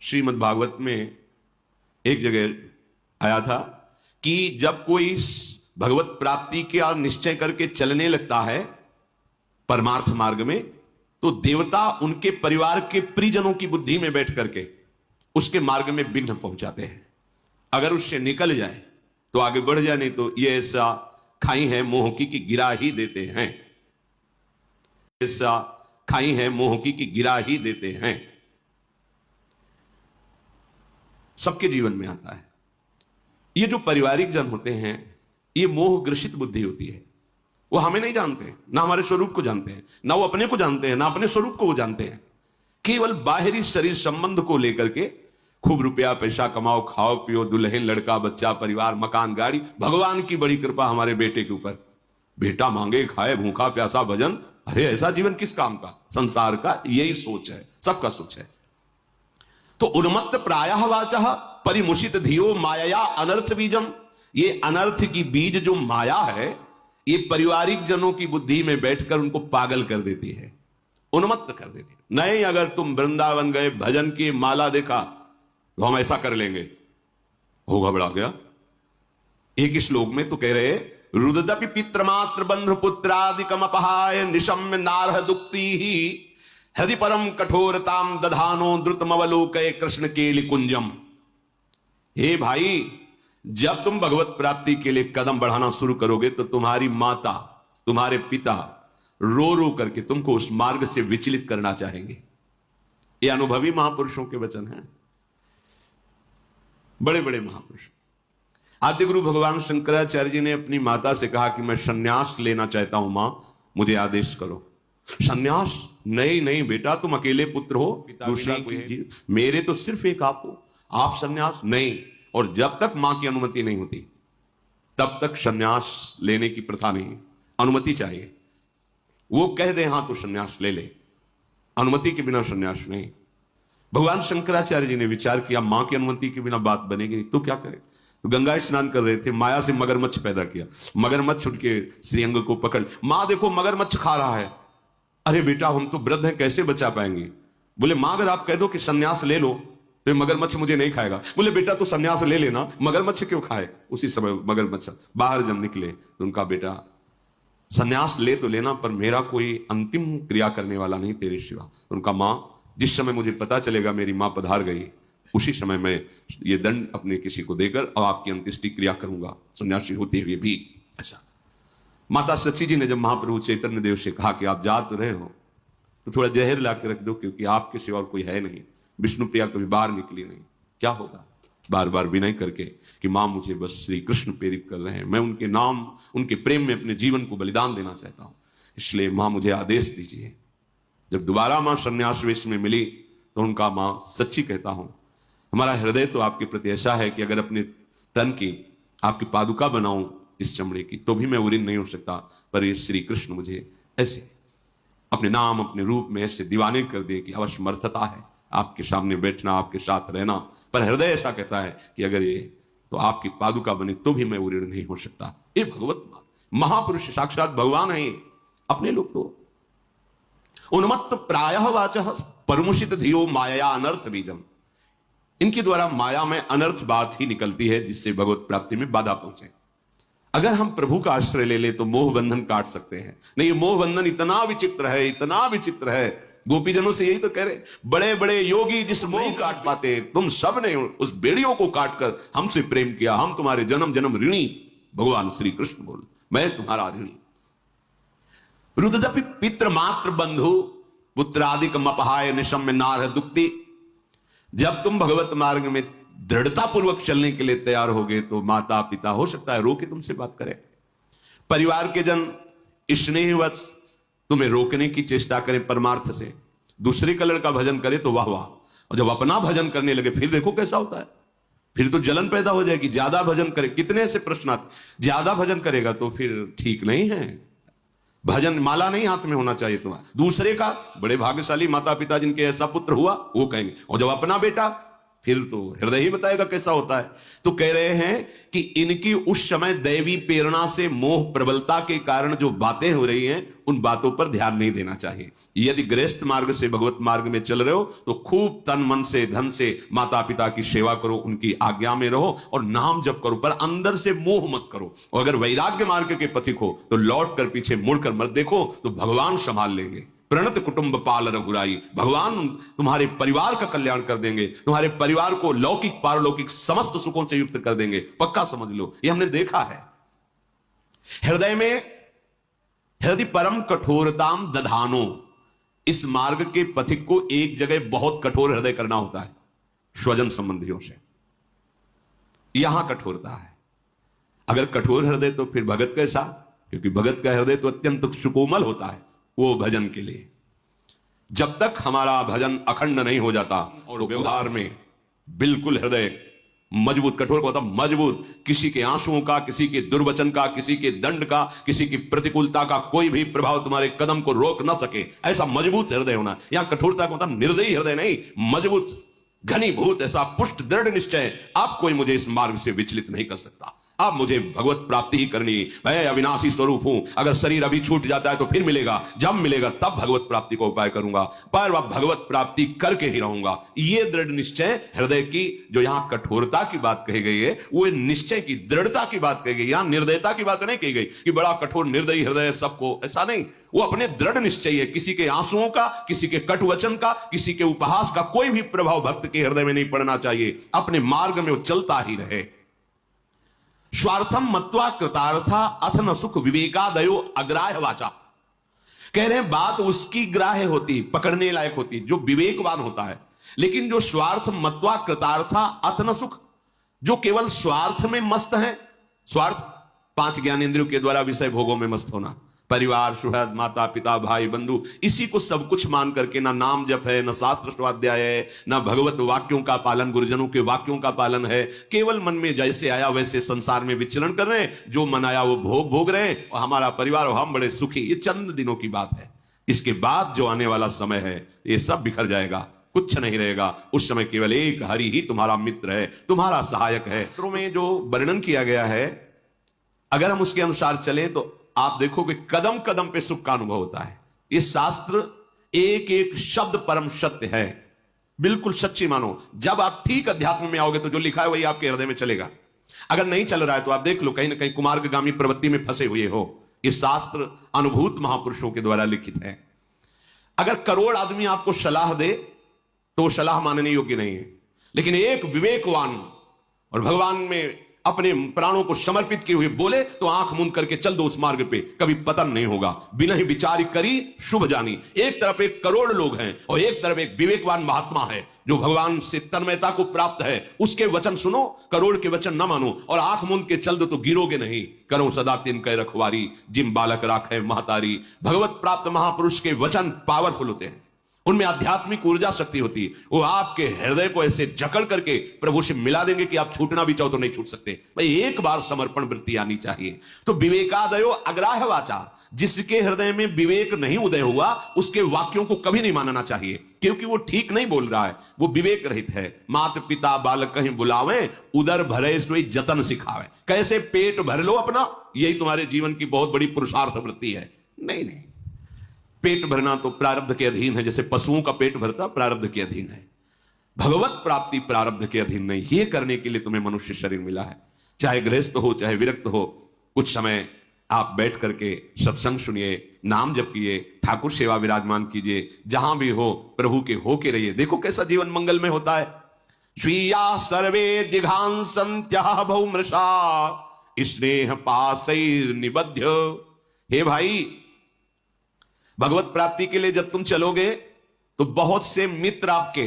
श्रीमद् भागवत में एक जगह आया था कि जब कोई भगवत प्राप्ति का निश्चय करके चलने लगता है परमार्थ मार्ग में, तो देवता उनके परिवार के परिजनों की बुद्धि में बैठ करके उसके मार्ग में विघ्न पहुंचाते हैं। अगर उससे निकल जाए तो आगे बढ़ जाए, नहीं तो ये ऐसा खाई है मोह की कि गिरा ही देते हैं, ऐसा खाई है मोह की कि गिरा ही देते हैं। सबके जीवन में आता है। ये जो पारिवारिक जन होते हैं, ये मोह ग्रसित बुद्धि होती है। वो हमें नहीं जानते, ना हमारे स्वरूप को जानते हैं, ना वो अपने को जानते हैं, ना अपने स्वरूप को वो जानते हैं। केवल बाहरी शरीर संबंध को लेकर के खूब रुपया पैसा कमाओ, खाओ पियो, दुल्हन लड़का बच्चा परिवार मकान गाड़ी, भगवान की बड़ी कृपा हमारे बेटे के ऊपर, बेटा मांगे खाए भूखा प्यासा भजन। अरे ऐसा जीवन किस काम का? संसार का यही सोच है, सबका सोच है। तो उन्मत्त प्रायः वाचः परिमुषित धियो माया अनर्थ बीजम। ये अनर्थ की बीज जो माया है, ये पारिवारिक जनों की बुद्धि में बैठकर उनको पागल कर देती है, उन्मत्त कर देती है। नहीं, अगर तुम वृंदावन गए, भजन की माला देखा, तो हम ऐसा कर लेंगे, हो घबरा गया। एक श्लोक में तो कह रहे, रुददपि पितृमात्र बंधु पुत्रादिकम अपहाय निशम्य नारह दुक्ति ही हृदय परम कठोरताम दधानो द्रुतमवलोकय कृष्ण के लिकुंजम। हे भाई, जब तुम भगवत प्राप्ति के लिए कदम बढ़ाना शुरू करोगे तो तुम्हारी माता तुम्हारे पिता रो रो करके तुमको उस मार्ग से विचलित करना चाहेंगे। ये अनुभवी महापुरुषों के वचन हैं, बड़े बड़े महापुरुष। आद्य गुरु भगवान शंकराचार्य जी ने अपनी माता से कहा कि मैं सन्यास लेना चाहता हूं, मां मुझे आदेश करो। सन्यास? नहीं नहीं बेटा, तुम अकेले पुत्र हो, दूसरा कोई है? मेरे तो सिर्फ एक आप हो, आप सन्यास? नहीं। और जब तक मां की अनुमति नहीं होती तब तक सन्यास लेने की प्रथा नहीं, अनुमति चाहिए। वो कह दे हां तो सन्यास ले ले, अनुमति के बिना सन्यास नहीं। भगवान शंकराचार्य जी ने विचार किया, मां की अनुमति के बिना बात बनेगी नहीं, तो क्या करें? तो गंगा स्नान कर रहे थे, माया से मगरमच्छ पैदा किया। मगरमच्छ उठ के श्रीअंग को पकड़, मां देखो मगरमच्छ खा रहा है। अरे बेटा, हम तो वृद्ध हैं, कैसे बचा पाएंगे? बोले मां, अगर आप कह दो कि सन्यास ले लो तो मगरमच्छ मुझे नहीं खाएगा। बोले बेटा, तो सन्यास ले लेना, मगरमच्छ क्यों खाए? उसी समय मगरमच्छ बाहर जब निकले तो उनका बेटा, सन्यास ले तो लेना, पर मेरा कोई अंतिम क्रिया करने वाला नहीं तेरे सिवा। उनका मां, जिस समय मुझे पता चलेगा मेरी मां पधार गई, उसी समय मैं ये दंड अपने किसी को देकर और आपकी अंत्येष्टि क्रिया करूंगा, सन्यासी होते हुए भी। ऐसा माता सची जी ने जब महाप्रभु चैतन्य देव से कहा कि आप जा तो रहे हो, तो थोड़ा जहर ला के रख दो, क्योंकि आपके सिवा और कोई है नहीं। विष्णु प्रिया कभी बाहर निकली नहीं, क्या होगा? बार बार विनय करके कि मां मुझे बस श्री कृष्ण प्रेरित कर रहे हैं, मैं उनके नाम उनके प्रेम में अपने जीवन को बलिदान देना चाहता हूं, इसलिए मां मुझे आदेश दीजिए। जब दोबारा मां सन्यास वेश में मिली तो उनका, मां सच्ची कहता हूं, हमारा हृदय तो आपके प्रति ऐसा है कि अगर अपने तन की आपकी पादुका बनाऊं इस चमड़े की, तो भी मैं उरीन नहीं हो सकता, पर ये श्री कृष्ण मुझे ऐसे अपने नाम अपने रूप में ऐसे दीवाने कर दिए कि अवश्यमर्थता है आपके सामने बैठना, आपके साथ रहना। पर हृदय ऐसा कहता है कि अगर ये तो आपकी पादुका बने तो भी मैं उरीन नहीं हो सकता। ये भगवत महापुरुष साक्षात भगवान है। अपने लोग तो उन्मत्त प्रायः वाचः परमुषित धियो माया अनर्थ बीजम। इनके द्वारा माया में अनर्थ बात ही निकलती है, जिससे भगवत प्राप्ति में बाधा पहुंचे। अगर हम प्रभु का आश्रय ले ले तो मोह बंधन काट सकते हैं। नहीं, ये मोह बंधन इतना विचित्र है, इतना विचित्र है। गोपीजनों से यही तो कह रहे, बड़े बड़े योगी जिस मोह काट पाते, तुम सब ने उस बेड़ियों को काटकर हमसे प्रेम किया, हम तुम्हारे जन्म जन्म ऋणी। भगवान श्री कृष्ण बोल, मैं तुम्हारा ऋणी। रुददपि पितृ मात्र बंधु पुत्रादिकम अपहाय निशम्य नारह दुक्ति। जब तुम भगवत मार्ग में दृढ़ता पूर्वक चलने के लिए तैयार होगे तो माता पिता हो सकता है रो के तुमसे बात करें, परिवार के जन स्नेहवश तुम्हें रोकने की चेष्टा करें परमार्थ से, दूसरे कलर का भजन करे तो वाह वाह, और जब अपना भजन करने लगे फिर देखो कैसा होता है। फिर तो जलन पैदा हो जाएगी। ज्यादा भजन करे, कितने से प्रश्न आते, ज्यादा भजन करेगा तो फिर ठीक नहीं है। भजन माला नहीं हाथ में होना चाहिए तुम्हारा, दूसरे का। बड़े भाग्यशाली माता पिता जिनके ऐसा पुत्र हुआ, वो कहेंगे। और जब अपना बेटा फिर तो हृदय ही बताएगा कैसा होता है। तो कह रहे हैं कि इनकी उस समय दैवी प्रेरणा से मोह प्रबलता के कारण जो बातें हो रही हैं उन बातों पर ध्यान नहीं देना चाहिए। यदि गृहस्थ मार्ग से भगवत मार्ग में चल रहे हो तो खूब तन मन से धन से माता पिता की सेवा करो, उनकी आज्ञा में रहो और नाम जप करो, पर अंदर से मोह मत करो। और अगर वैराग्य मार्ग के पथिक हो तो लौट कर पीछे मुड़कर मत देखो, तो भगवान संभाल लेंगे। प्रणत कुटुंब पाल रघुराई, भगवान तुम्हारे परिवार का कल्याण कर देंगे, तुम्हारे परिवार को लौकिक पारलौकिक समस्त सुखों से युक्त कर देंगे, पक्का समझ लो। ये हमने देखा है। हृदय में हृदय परम कठोरताम दधानो, इस मार्ग के पथिक को एक जगह बहुत कठोर हृदय करना होता है, स्वजन संबंधियों से। यहां कठोरता है। अगर कठोर हृदय तो फिर भगत कैसा? क्योंकि भगत का हृदय तो अत्यंत सुकोमल होता है वो भजन के लिए। जब तक हमारा भजन अखंड नहीं हो जाता और व्यवहार में बिल्कुल हृदय मजबूत, कठोर को होता मजबूत, किसी के आंसुओं का, किसी के दुर्वचन का, किसी के दंड का, किसी की प्रतिकूलता का कोई भी प्रभाव तुम्हारे कदम को रोक ना सके, ऐसा मजबूत हृदय होना। यहां कठोरता का मतलब निर्दयी हृदय नहीं, मजबूत घनीभूत ऐसा पुष्ट दृढ़ निश्चय, आप कोई मुझे इस मार्ग से विचलित नहीं कर सकता। अब मुझे भगवत प्राप्ति ही करनी, मैं अविनाशी स्वरूप हूं। अगर शरीर अभी छूट जाता है तो फिर मिलेगा, जब मिलेगा तब भगवत प्राप्ति को उपाय करूंगा, पर वह भगवत प्राप्ति करके ही रहूंगा। ये दृढ़ निश्चय हृदय की, जो यहां कठोरता की बात कही गई है वो निश्चय की दृढ़ता की बात कही गई। यहां निर्दयता की बात नहीं कही गई कि बड़ा कठोर निर्दयी हृदय सबको, ऐसा नहीं। वो अपने दृढ़ निश्चय है, किसी के आंसुओं का, किसी के कटु वचन का, किसी के उपहास का कोई भी प्रभाव भक्त के हृदय में नहीं पड़ना चाहिए। अपने मार्ग में वो चलता ही रहे। स्वार्थम मत्वा कृतार्था अथ न सुख विवेकादयो अग्राह्य वाचा, कह रहे हैं बात उसकी ग्राह्य होती, पकड़ने लायक होती जो विवेकवान होता है। लेकिन जो स्वार्थ मत्वा कृतार्था अथ न सुख, जो केवल स्वार्थ में मस्त है, स्वार्थ 5 ज्ञानेंद्रियों के द्वारा विषय भोगों में मस्त होना, परिवार, सुहृद, माता पिता, भाई बंधु, इसी को सब कुछ मान करके ना नाम जप है, ना शास्त्र स्वाध्याय है, ना भगवत वाक्यों का पालन, गुरुजनों के वाक्यों का पालन है। केवल मन में जैसे आया वैसे संसार में विचरण कर रहे हैं, जो मन आया वो भोग रहे हैं, और हमारा परिवार और हम बड़े सुखी। ये चंद दिनों की बात है। इसके बाद जो आने वाला समय है ये सब बिखर जाएगा, कुछ नहीं रहेगा। उस समय केवल एक हरि ही तुम्हारा मित्र है, तुम्हारा सहायक है। शास्त्रों में जो वर्णन किया गया है, अगर हम उसके अनुसार चलें तो आप देखोगे कदम कदम पे सुख का अनुभव होता है। ये शास्त्र एक एक शब्द परम सत्य है, बिल्कुल सच्ची मानो। जब आप ठीक अध्यात्म में आओगे तो जो लिखा है वही आपके हृदय में चलेगा। अगर नहीं चल रहा है तो आप देख लो, कहीं ना कहीं कुमार्गामी प्रवृत्ति में फंसे हुए हो। ये शास्त्र अनुभूत महापुरुषों के द्वारा लिखित है। अगर करोड़ आदमी आपको सलाह दे तो सलाह मानने योग्य नहीं है, लेकिन एक विवेकवान और भगवान में अपने प्राणों को समर्पित किए हुए बोले तो आंख मूंद करके चल दो उस मार्ग पे, कभी पतन नहीं होगा। बिना ही विचार करी शुभ जानी। एक तरफ एक करोड़ लोग हैं और एक तरफ एक विवेकवान महात्मा है जो भगवान से तन्मयता को प्राप्त है। उसके वचन सुनो, करोड़ के वचन न मानो, और आंख मूंद के चल दो तो गिरोगे नहीं। करो सदा तिन कह रखवारी, जिम बालक राखे महतारी। भगवत प्राप्त महापुरुष के वचन पावरफुल होते हैं, उनमें आध्यात्मिक ऊर्जा शक्ति होती है। वो आपके हृदय को ऐसे जकड़ करके प्रभु से मिला देंगे कि आप छूटना भी चाहो तो नहीं छूट सकते। भाई एक बार समर्पण वृत्ति आनी चाहिए। तो विवेकादयो अग्राह्य वाचा, जिसके हृदय में विवेक नहीं उदय हुआ उसके वाक्यों को कभी नहीं मानना चाहिए, क्योंकि वो ठीक नहीं बोल रहा है, वो विवेक रहित है। माता पिता बालक कहीं बुलावे, उदर भरे सोई जतन सिखावे। कैसे पेट भर लो अपना, यही तुम्हारे जीवन की बहुत बड़ी पुरुषार्थ वृत्ति है। नहीं नहीं, पेट भरना तो प्रारब्ध के अधीन है, जैसे पशुओं का पेट भरता प्रारब्ध के अधीन है। भगवत प्राप्ति प्रारब्ध के अधीन नहीं। ये करने के लिए तुम्हें मनुष्य शरीर मिला है। चाहे गृहस्थ हो चाहे विरक्त हो, कुछ समय आप बैठ करके सत्संग सुनिए, नाम जपिए, ठाकुर सेवा विराजमान कीजिए, जहां भी हो प्रभु के होके रहिए। देखो कैसा जीवन मंगल में होता है। स्वीया सर्वे जिघांसन्त्यः बहुमृषा स्नेह पासैर् निबध्य। हे भाई, भगवत प्राप्ति के लिए जब तुम चलोगे तो बहुत से मित्र आपके